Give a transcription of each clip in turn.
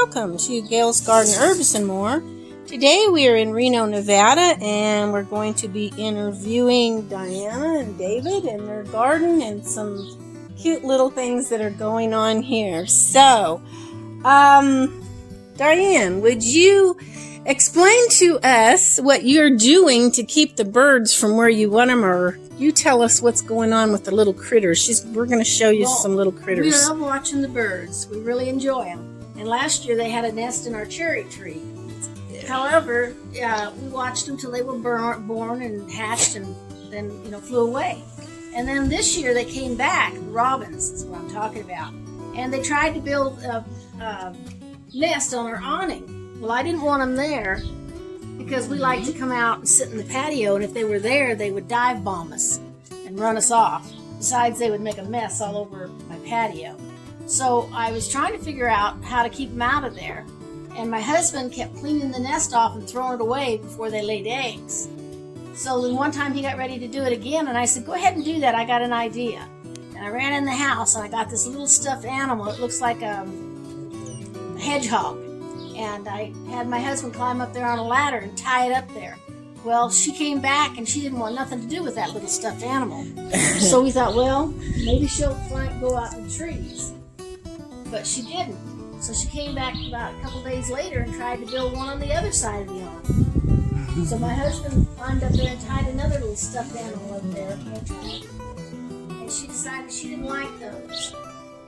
welcome to Gail's Garden Herbs and More. Today we are in Reno, Nevada, and we're going to be interviewing Diana and David and their garden and some cute little things that are going on here. So, Diane, would you explain to us what you're doing to keep the birds from where you want them, or you tell us what's going on with the little critters. We're going to show you some little critters. We love watching the birds. We really enjoy them. And last year they had a nest in our cherry tree. Yeah. However, we watched them till they were born and hatched and then, flew away. And then this year they came back, the robins is what I'm talking about. And they tried to build a nest on our awning. Well, I didn't want them there because we like to come out and sit in the patio, and if they were there, they would dive bomb us and run us off. Besides, they would make a mess all over my patio. So I was trying to figure out how to keep them out of there, and my husband kept cleaning the nest off and throwing it away before they laid eggs. So then one time he got ready to do it again, and I said, go ahead and do that, I got an idea. And I ran in the house, and I got this little stuffed animal. It looks like a hedgehog. And I had my husband climb up there on a ladder and tie it up there. Well, she came back and she didn't want nothing to do with that little stuffed animal. So we thought, well, maybe she'll go out in the trees. But she didn't. So she came back about a couple days later and tried to build one on the other side of the awning. So my husband climbed up there and tied another little stuffed animal up there. And she decided she didn't like those.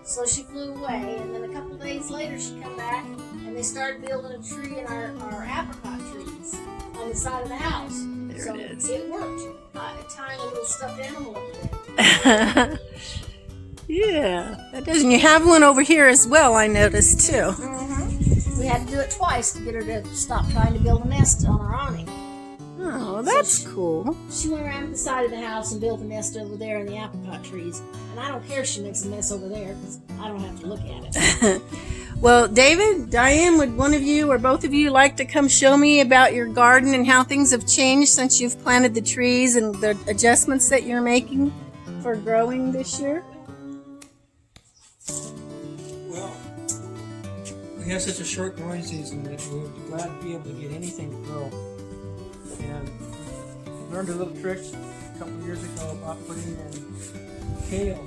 So she flew away, and then a couple days later she come back and they started building a tree in our apricot trees on the side of the house. There it is. It worked. Tying a little stuffed animal up there. Yeah, that does. And you have one over here as well, I noticed too. Mm-hmm. We had to do it twice to get her to stop trying to build a nest on our awning. Oh, that's cool. She went around the side of the house and built a nest over there in the apricot trees. And I don't care if she makes a mess over there because I don't have to look at it. Well, David, Diane, would one of you or both of you like to come show me about your garden and how things have changed since you've planted the trees and the adjustments that you're making for growing this year? Well, we have such a short growing season that we're glad to be able to get anything to grow. And I learned a little trick a couple of years ago about putting in kale.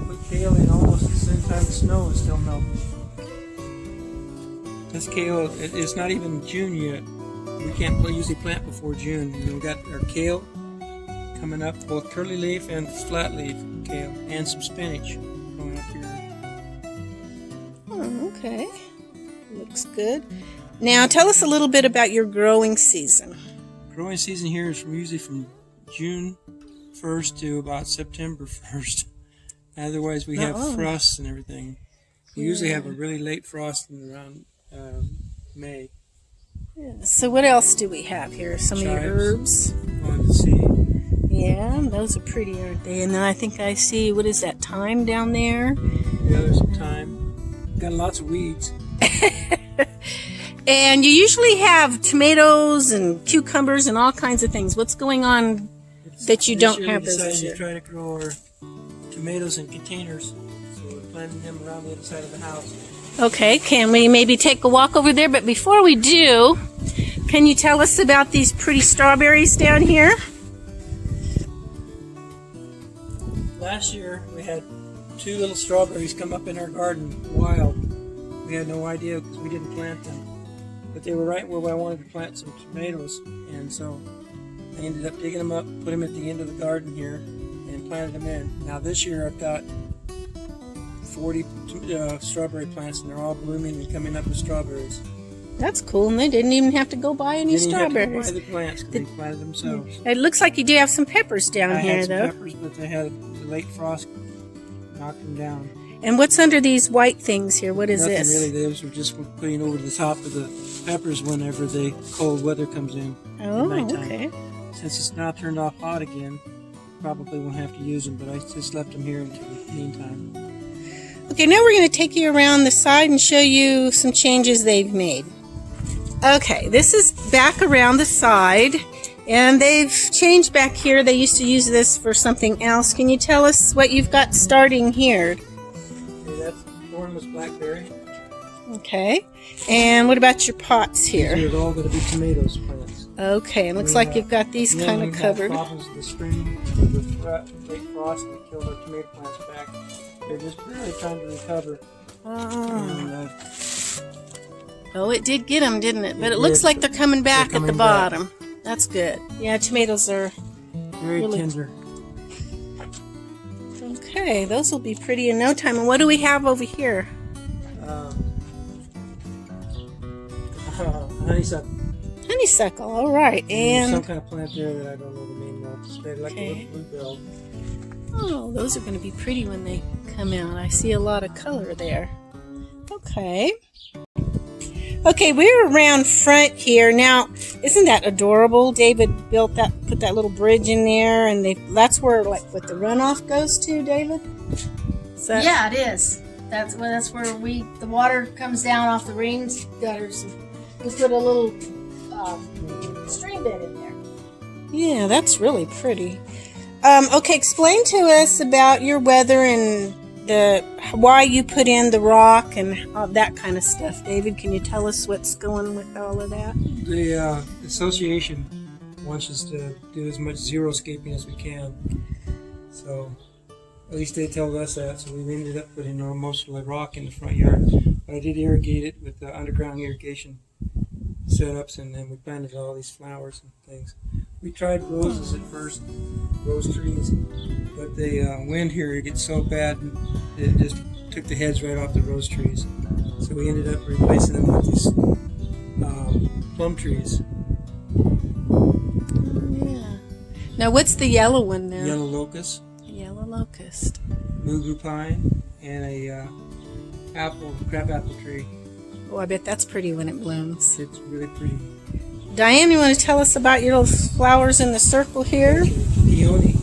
Put kale in almost at the same time the snow is still melting. This kale, it's not even June yet. We can't usually plant before June. And we've got our kale coming up, both curly leaf and flat leaf kale, and some spinach going up here. Oh, okay. Looks good. Now tell us a little bit about your growing season. Growing season here is usually from June 1st to about September 1st. Otherwise, we have frosts and everything. We usually have a really late frost in around May. Yeah. So what else do we have here? Some of your herbs. On the seed. Yeah, those are pretty, aren't they? And then I think I see, what is that, thyme down there? Yeah, there's some thyme. Got lots of weeds. And you usually have tomatoes and cucumbers and all kinds of things. What's going on that you don't have those this year? We decided to try to grow our tomatoes in containers, so we're planting them around the other side of the house. Okay, can we maybe take a walk over there? But before we do, can you tell us about these pretty strawberries down here? Last year we had 2 little strawberries come up in our garden wild. We had no idea because we didn't plant them. But they were right where I wanted to plant some tomatoes, and so I ended up digging them up, put them at the end of the garden here, and planted them in. Now this year I've got 40 strawberry plants, and they're all blooming and coming up with strawberries. That's cool, and they didn't even have to go buy any strawberries. Didn't have to go buy the plants because they planted themselves. It looks like you do have some peppers down here, though. I had some peppers, but they had the late frost knocked them down. And what's under these white things here? What is this? Nothing really. Those were just putting over the top of the peppers whenever the cold weather comes in. Oh, nighttime. okay. Since it's now turned off hot again, probably won't have to use them, but I just left them here until the meantime. Okay, now we're going to take you around the side and show you some changes they've made. Okay, this is back around the side, and they've changed back here. They used to use this for something else. Can you tell us what you've got starting here? Okay, that's thornless blackberry. Okay. And what about your pots here? These are all going to be tomatoes plants. Okay, it looks like you've got these kind of covered. We had problems in the spring with late frost that killed our tomato plants back. They're just really trying to recover. And, oh, it did get them, didn't it? But it looks like they're coming back at the bottom. That's good. Yeah, tomatoes are very tender. Okay, those will be pretty in no time. And what do we have over here? Honeysuckle. Honeysuckle, all right. And some kind of plant there that I don't know the name of. It's like a little bluebell. Oh, those are going to be pretty when they come out. I see a lot of color there. Okay. Okay, we're around front here. Now, isn't that adorable? David put that little bridge in there, and that's where, like, what the runoff goes to, David? Yeah, it is. That's where the water comes down off the rain gutters. We put a little stream bed in there. Yeah, that's really pretty. Okay, explain to us about your weather and why you put in the rock and all that kind of stuff. David, can you tell us what's going with all of that? The association wants us to do as much xeriscaping as we can. So, at least they told us that. So we ended up putting most of the rock in the front yard. But I did irrigate it with the underground irrigation setups, and then we planted all these flowers and things. We tried roses at first, rose trees, but the wind here gets so bad it just took the heads right off the rose trees. So we ended up replacing them with these plum trees. Yeah. Now, what's the yellow one there? Yellow locust. Yellow locust. Mugu pine, and a crab apple tree. Oh, I bet that's pretty when it blooms. It's really pretty. Diane, you want to tell us about your little flowers in the circle here? Peony.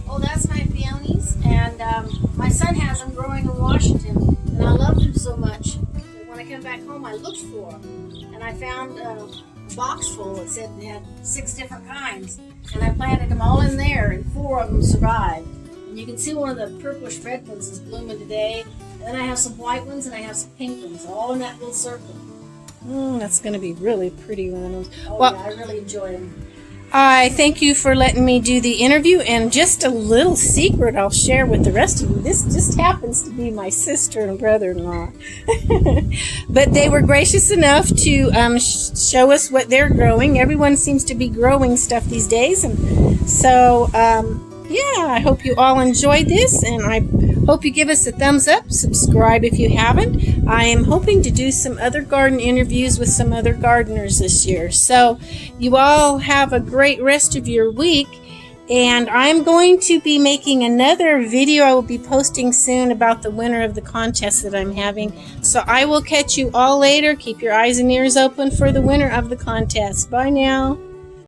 Oh, that's my peonies, and my son has them growing in Washington, and I loved them so much that when I came back home, I looked for them, and I found a box full that said it had 6 different kinds, and I planted them all in there, and 4 of them survived. And you can see one of the purplish red ones is blooming today, and then I have some white ones, and I have some pink ones, all in that little circle. That's going to be really pretty one of those. Oh, Well, yeah, I really enjoy them. I thank you for letting me do the interview, and just a little secret I'll share with the rest of you. This just happens to be my sister and brother-in-law. But they were gracious enough to show us what they're growing. Everyone seems to be growing stuff these days, and so yeah, I hope you all enjoyed this, and I hope you give us a thumbs up, subscribe if you haven't. I am hoping to do some other garden interviews with some other gardeners this year. So you all have a great rest of your week, and I'm going to be making another video I will be posting soon about the winner of the contest that I'm having. So I will catch you all later. Keep your eyes and ears open for the winner of the contest. Bye now.